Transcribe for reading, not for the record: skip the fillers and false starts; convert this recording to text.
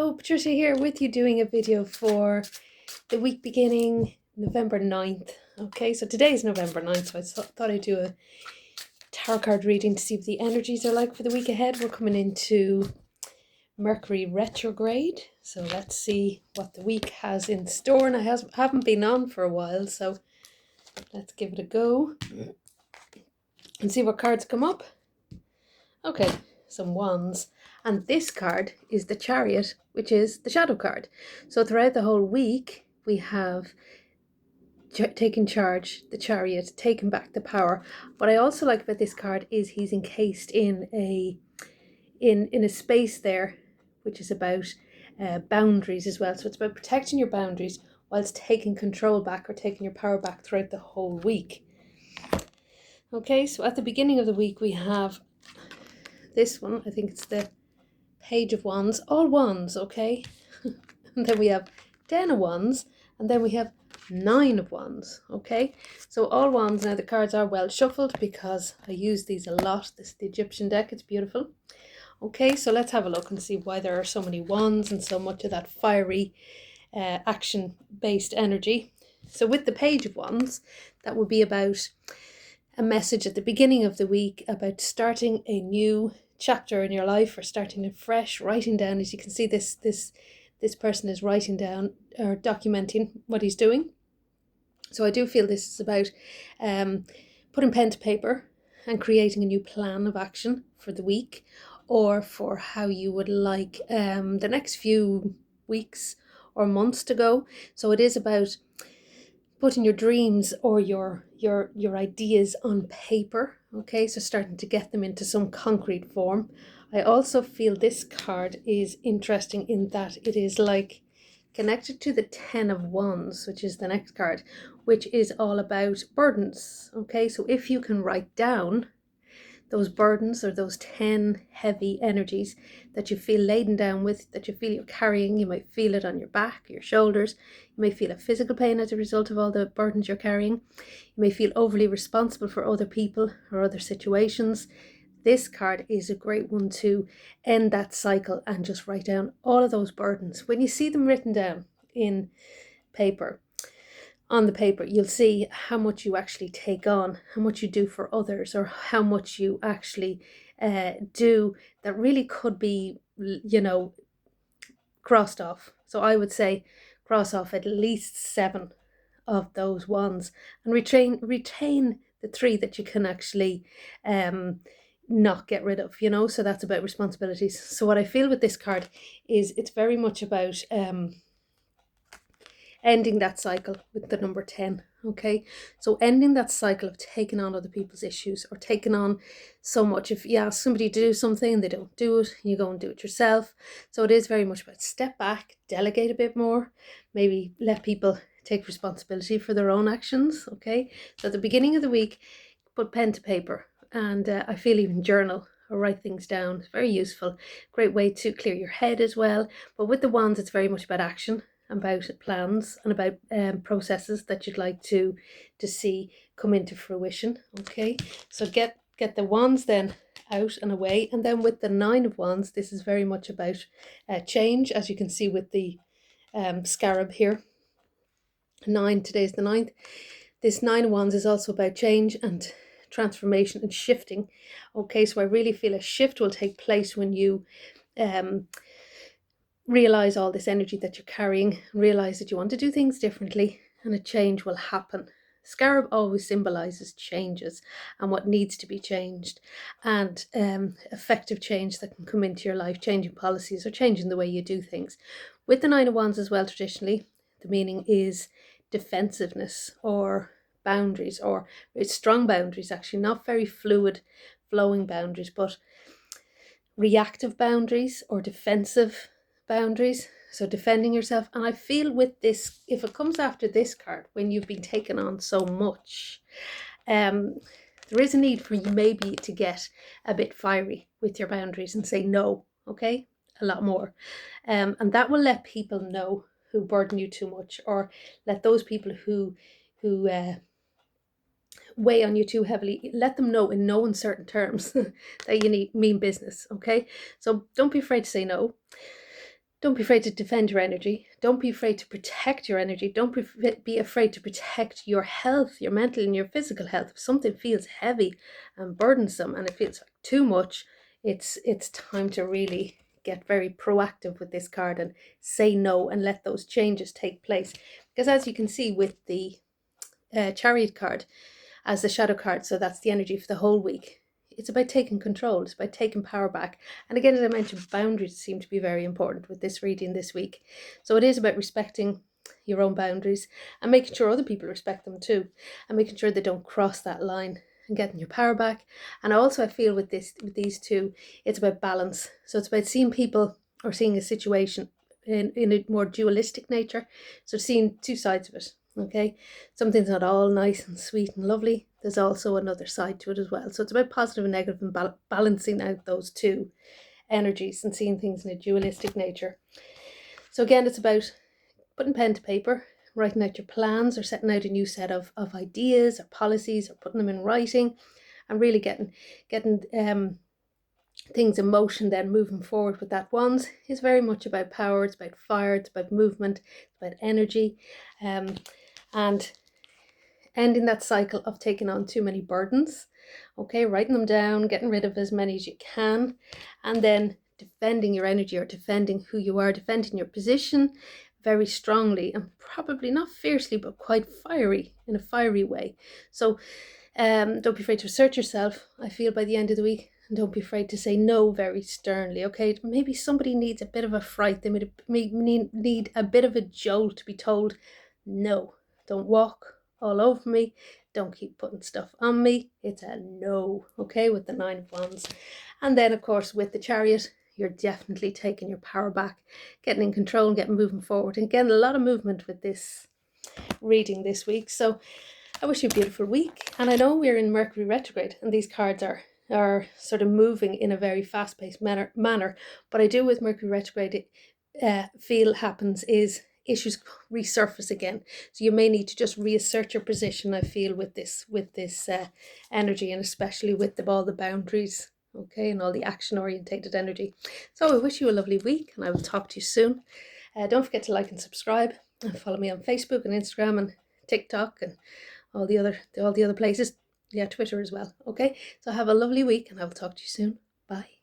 Hello, Patricia here with you doing a video for the week beginning November 9th. Okay, so today's November 9th, so I thought I'd do a tarot card reading to see what the energies are like for the week ahead. We're coming into Mercury retrograde, so let's see what the week has in store. And I haven't been on for a while, so let's give it a go and see what cards come up. Okay, some wands. And this card is the Chariot, which is the shadow card. So throughout the whole week, we have taken charge, the Chariot, taken back the power. What I also like about this card is he's encased in a space there, which is about boundaries as well. So it's about protecting your boundaries whilst taking control back or taking your power back throughout the whole week. Okay, so at the beginning of the week, we have this one. I think it's the Page of Wands, all wands, okay? And then we have 10 of Wands, and then we have 9 of Wands, okay? So all wands. Now the cards are well shuffled because I use these a lot. This is the Egyptian deck, it's beautiful. Okay, so let's have a look and see why there are so many wands and so much of that fiery action-based energy. So with the Page of Wands, that would be about a message at the beginning of the week about starting a new chapter in your life or starting it fresh, writing down. As you can see, this person is writing down or documenting what he's doing. So I do feel this is about putting pen to paper and creating a new plan of action for the week or for how you would like the next few weeks or months to go. So it is about putting your dreams or your ideas on paper, okay? So starting to get them into some concrete form. I also feel this card is interesting in that it is like connected to the 10 of Wands, which is the next card, which is all about burdens, okay? So if you can write down those burdens or those 10 heavy energies that you feel laden down with, that you feel you're carrying. You might feel it on your back, your shoulders. You may feel a physical pain as a result of all the burdens you're carrying. You may feel overly responsible for other people or other situations. This card is a great one to end that cycle and just write down all of those burdens. When you see them written down in paper, on the paper, you'll see how much you actually take on, how much you do for others, or how much you actually do that really could be, crossed off. So I would say cross off at least 7 of those ones and retain the 3 that you can actually not get rid of, so that's about responsibilities. So what I feel with this card is it's very much about ending that cycle with the number 10, okay? So ending that cycle of taking on other people's issues or taking on so much. If you ask somebody to do something and they don't do it, you go and do it yourself. So it is very much about step back, delegate a bit more, maybe let people take responsibility for their own actions, okay? So at the beginning of the week, put pen to paper, and I feel even journal or write things down. It's very useful. Great way to clear your head as well. But with the wands, it's very much about action, about plans, and about processes that you'd like to see come into fruition. Okay, so get the wands then out and away. And then with the 9 of Wands, this is very much about change, as you can see with the scarab here. 9, today's the 9th. This 9 of Wands is also about change and transformation and shifting. Okay, so I really feel a shift will take place when you realize all this energy that you're carrying, realize that you want to do things differently, and a change will happen. Scarab always symbolizes changes and what needs to be changed, and effective change that can come into your life, changing policies or changing the way you do things. With the 9 of Wands as well, traditionally, the meaning is defensiveness or boundaries, or it's strong boundaries, actually, not very fluid, flowing boundaries, but reactive boundaries or defensive boundaries, so defending yourself. And I feel with this, if it comes after this card, when you've been taken on so much, there is a need for you maybe to get a bit fiery with your boundaries and say no, okay, a lot more, and that will let people know who burden you too much, or let those people who weigh on you too heavily, let them know in no uncertain terms that you mean business, okay? So don't be afraid to say no. Don't be afraid to defend your energy. Don't be afraid to protect your energy. Don't be afraid to protect your health, your mental and your physical health. If something feels heavy and burdensome and it feels like too much, it's time to really get very proactive with this card and say no and let those changes take place. Because as you can see with the Chariot card as the shadow card, so that's the energy for the whole week. It's about taking control. It's about taking power back. And again, as I mentioned, boundaries seem to be very important with this reading this week. So it is about respecting your own boundaries and making sure other people respect them too, and making sure they don't cross that line, and getting your power back. And also I feel with these two, it's about balance. So it's about seeing people or seeing a situation in a more dualistic nature. So seeing two sides of it. Okay, something's not all nice and sweet and lovely. There's also another side to it as well. So it's about positive and negative and balancing out those two energies and seeing things in a dualistic nature. So again, it's about putting pen to paper, writing out your plans or setting out a new set of ideas or policies or putting them in writing, and really getting things in motion, then moving forward with that. Wands is very much about power. It's about fire. It's about movement. It's about energy, and ending that cycle of taking on too many burdens. Okay, writing them down, getting rid of as many as you can, and then defending your energy or defending who you are, defending your position very strongly, and probably not fiercely but quite fiery, in a fiery way. So don't be afraid to assert yourself, I feel, by the end of the week. And don't be afraid to say no very sternly. Okay, maybe somebody needs a bit of a fright. They may need a bit of a jolt to be told, no, don't walk all over me, don't keep putting stuff on me. It's a no. Okay, with the 9 of Wands. And then of course with the Chariot, you're definitely taking your power back, getting in control and getting moving forward. And again, a lot of movement with this reading this week. So I wish you a beautiful week. And I know we're in Mercury retrograde and these cards are sort of moving in a very fast-paced manner. But I do, with Mercury retrograde, feel happens is issues resurface again. So you may need to just reassert your position, I feel, with this energy, and especially with all the boundaries, okay, and all the action-orientated energy. So I wish you a lovely week, and I will talk to you soon. Don't forget to like and subscribe, and follow me on Facebook and Instagram and TikTok and all the other places. Yeah, Twitter as well. Okay, so have a lovely week, and I will talk to you soon. Bye.